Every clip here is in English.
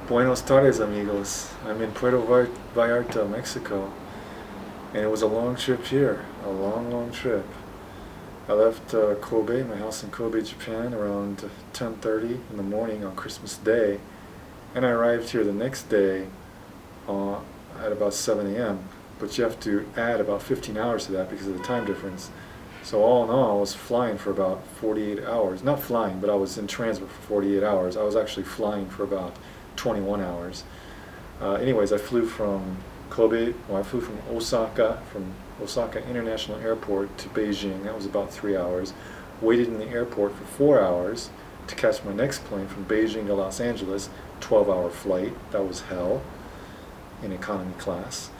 Buenos tardes, amigos. I'm in Puerto Vallarta, Mexico, and it was a long trip here. A long, long trip. I left Kobe, my house in Kobe, Japan, around 10:30 in the morning on Christmas Day, and I arrived here the next day uh, at about 7 a.m. But you have to add about 15 hours to that because of the time difference. So all in all, I was flying for about 48 hours. Not flying, but I was in transit for 48 hours. I was actually flying for about 21 hours. Anyways, I flew from Kobe, well, I flew from Osaka International Airport to Beijing. That was about 3 hours. Waited in the airport for 4 hours to catch my next plane from Beijing to Los Angeles. 12-hour flight. That was hell in economy class.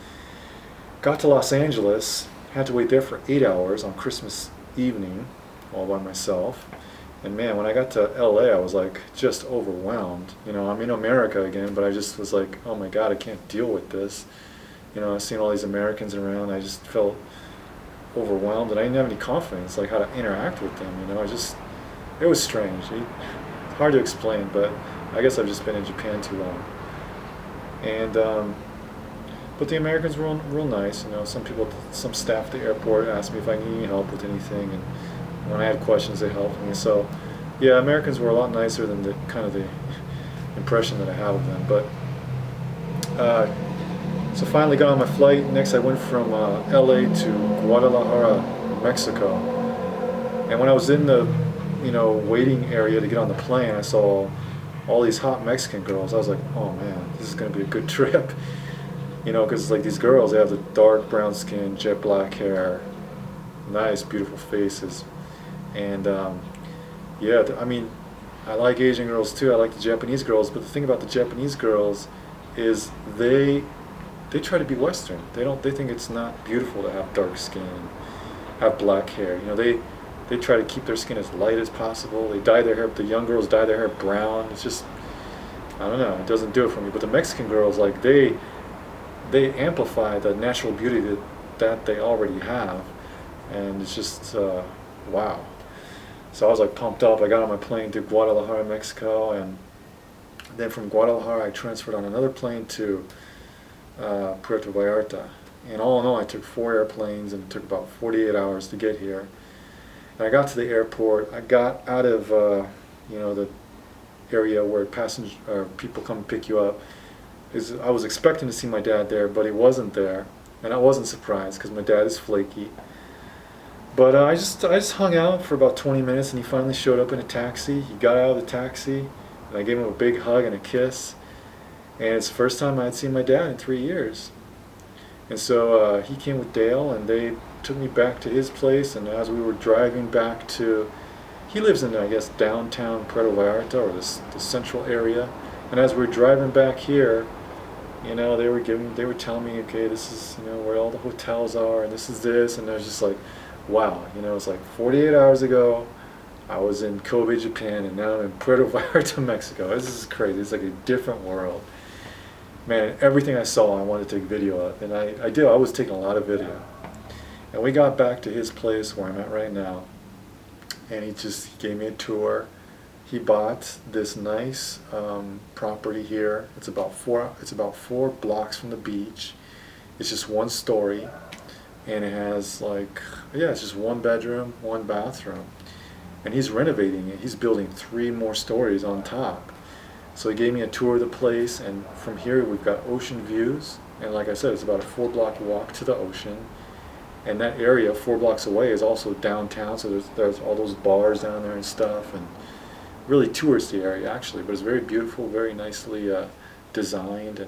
Got to Los Angeles, had to wait there for 8 hours on Christmas evening, all by myself. And man, when I got to LA, I was like just overwhelmed. I'm in America again, but I just was like, oh my God, I can't deal with this. I've seen all these Americans around. I just felt overwhelmed, and I didn't have any confidence, like how to interact with them. It was strange. It's hard to explain, but I guess I've just been in Japan too long. And but the Americans were real nice. Some staff at the airport asked me if I need any help with anything, and when I had questions, they helped me. So, yeah, Americans were a lot nicer than the kind of the impression that I have of them. But so finally got on my flight. Next, I went from LA to Guadalajara, Mexico. And when I was in the waiting area to get on the plane, I saw all these hot Mexican girls. I was like, oh man, this is going to be a good trip. Because like these girls, they have the dark brown skin, jet black hair, nice, beautiful faces. And yeah, I like Asian girls too. I like the Japanese girls. But the thing about the Japanese girls is they try to be Western. They think it's not beautiful to have dark skin, have black hair. They try to keep their skin as light as possible. They dye their hair. The young girls dye their hair brown. It's just, I don't know. It doesn't do it for me. But the Mexican girls, like they amplify the natural beauty that they already have, and it's just wow. So I was like pumped up. I got on my plane to Guadalajara, Mexico, and then from Guadalajara I transferred on another plane to Puerto Vallarta. And all in all, I took 4 airplanes, and it took about 48 hours to get here. And I got to the airport. I got out of the area where people come pick you up. I was expecting to see my dad there, but he wasn't there, and I wasn't surprised because my dad is flaky. But I just hung out for about 20 minutes, and he finally showed up in a taxi. He got out of the taxi, and I gave him a big hug and a kiss. And it's the first time I had seen my dad in 3 years. And so he came with Dale, and they took me back to his place. And as we were driving back he lives in, I guess, downtown Puerto Vallarta, or the central area. And as we were driving back here, they were telling me, okay, this is, where all the hotels are, and this is this, and I was just like, wow, it's like 48 hours ago, I was in Kobe, Japan, and now I'm in Puerto Vallarta, Mexico. This is crazy. It's like a different world. Man, everything I saw, I wanted to take video of, and I did. I was taking a lot of video. And we got back to his place where I'm at right now, and he gave me a tour. He bought this nice property here. It's about four blocks from the beach. It's just one story, and it has it's just one bedroom, one bathroom. And he's renovating it. He's building 3 more stories on top. So he gave me a tour of the place, and from here we've got ocean views. And like I said, it's about a 4-block walk to the ocean. And that area 4 blocks away is also downtown, so there's all those bars down there and stuff, and really touristy area actually, but it's very beautiful, very nicely designed.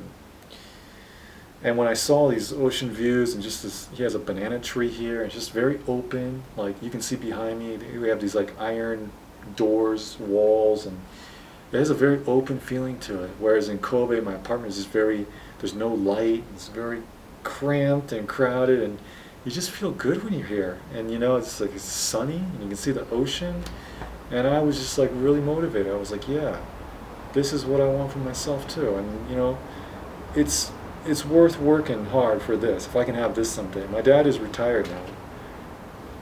And when I saw these ocean views, and just this, he has a banana tree here, it's just very open. Like you can see behind me, we have these like iron doors, walls, and it has a very open feeling to it. Whereas in Kobe, my apartment is just there's no light, it's very cramped and crowded, and you just feel good when you're here. And it's like it's sunny, and you can see the ocean. And I was just like really motivated. I was like, yeah, this is what I want for myself too. And it's worth working hard for this. If I can have this someday. My dad is retired now,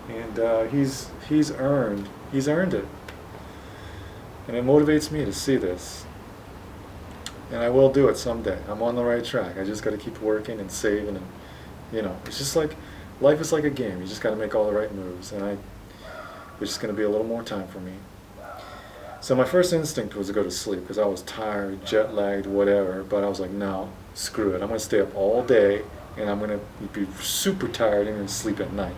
and he's earned it, and it motivates me to see this. and I will do it someday. I'm on the right track. I just got to keep working and saving, and it's just like life is like a game. You just got to make all the right moves, and there's just going to be a little more time for me. So my first instinct was to go to sleep because I was tired, jet lagged, whatever. But I was like, no, screw it. I'm going to stay up all day, and I'm going to be super tired and then sleep at night.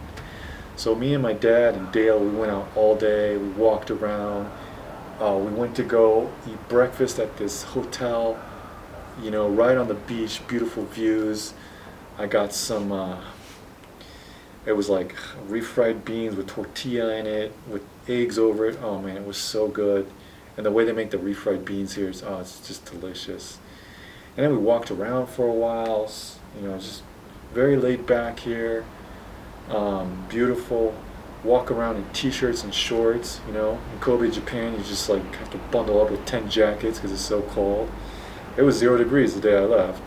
So me and my dad and Dale, we went out all day. We walked around. We went to go eat breakfast at this hotel, right on the beach, beautiful views. I got some, it was like refried beans with tortilla in it, with eggs over it. Oh man, it was so good. And the way they make the refried beans here is, it's just delicious. And then we walked around for a while, just very laid back here. Beautiful. Walk around in t-shirts and shorts, In Kobe, Japan, you just like have to bundle up with 10 jackets because it's so cold. It was 0 degrees the day I left.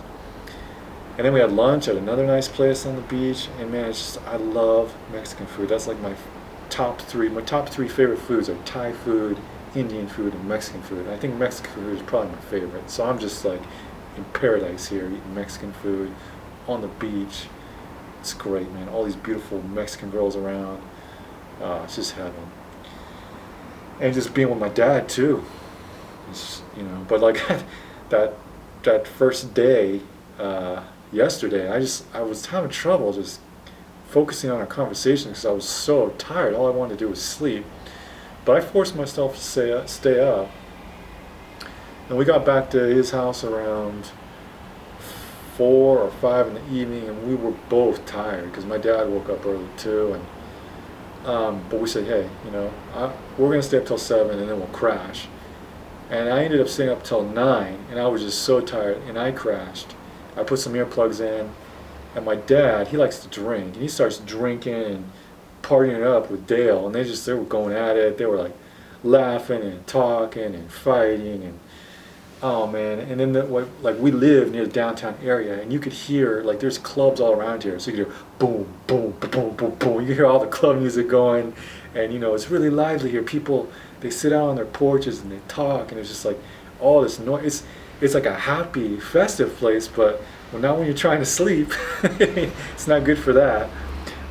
And then we had lunch at another nice place on the beach. And man, I love Mexican food. That's like my top three. My top three favorite foods are Thai food, Indian food, and Mexican food. And I think Mexican food is probably my favorite. So I'm just like in paradise here, eating Mexican food on the beach. It's great, man. All these beautiful Mexican girls around. It's just heaven. And just being with my dad too. But like that first day, yesterday, I was having trouble just focusing on our conversation because I was so tired. All I wanted to do was sleep. But I forced myself to stay up. And we got back to his house around 4 or 5 in the evening, and we were both tired because my dad woke up early too. And but we said, hey, we're gonna stay up till 7 and then we'll crash. And I ended up staying up till 9, and I was just so tired, and I crashed. I put some earplugs in, and my dad, he likes to drink, and he starts drinking and partying it up with Dale, and they were going at it. They were like laughing and talking and fighting, and oh man. And then we live near the downtown area, and you could hear, like, there's clubs all around here, so you could hear boom, boom, boom, boom, boom. You hear all the club music going, and it's really lively here. People, they sit out on their porches and they talk, and it's just like all this noise. It's like a happy, festive place, but not when you're trying to sleep. It's not good for that.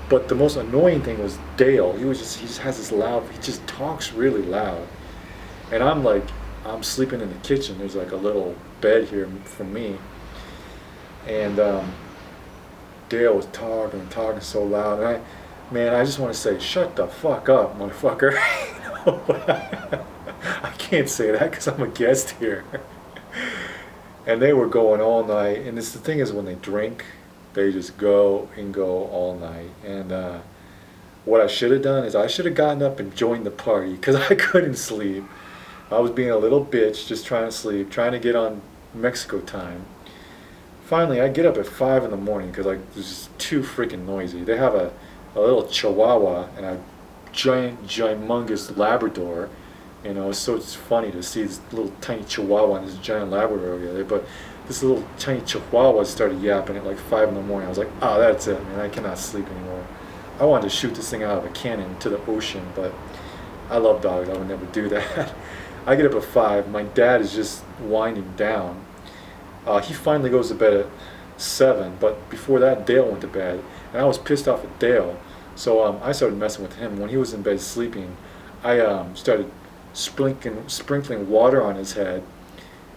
But the most annoying thing was Dale. He just has this loud, he just talks really loud. And I'm sleeping in the kitchen. There's like a little bed here for me. And Dale was talking so loud. And I just want to say, shut the fuck up, motherfucker. I can't say that because I'm a guest here. And they were going all night. And the thing is, when they drink, they just go and go all night. And what I should have done is I should have gotten up and joined the party because I couldn't sleep. I was being a little bitch, just trying to sleep, trying to get on Mexico time. Finally, I get up at 5 in the morning because it was just too freaking noisy. They have a little Chihuahua and a humongous Labrador. So it's funny to see this little tiny Chihuahua and this giant Labrador over there. But this little tiny Chihuahua started yapping at like 5 in the morning. I was like, oh, that's it, man. I cannot sleep anymore. I wanted to shoot this thing out of a cannon to the ocean, but I love dogs. I would never do that. I get up at 5. My dad is just winding down. He finally goes to bed at 7, but before that, Dale went to bed, and I was pissed off at Dale. So I started messing with him. When he was in bed sleeping, I started sprinkling water on his head,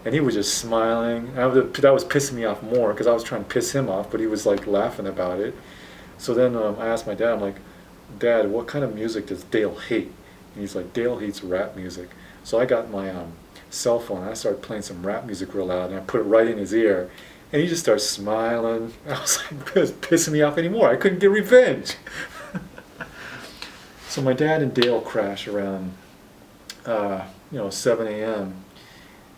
and he was just smiling. That was pissing me off more because I was trying to piss him off, but he was like laughing about it. So then I asked my dad, I'm like, Dad, what kind of music does Dale hate? And he's like, Dale hates rap music. So I got my cell phone and I started playing some rap music real loud, and I put it right in his ear, and he just started smiling. I was like, it was pissing me off anymore. I couldn't get revenge. So my dad and Dale crashed around 7 a.m.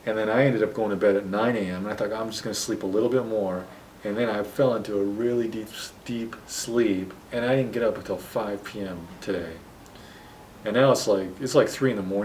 And then I ended up going to bed at 9 a.m. and I thought, I'm just going to sleep a little bit more. And then I fell into a really deep sleep, and I didn't get up until 5 p.m. today. And now it's like 3 in the morning.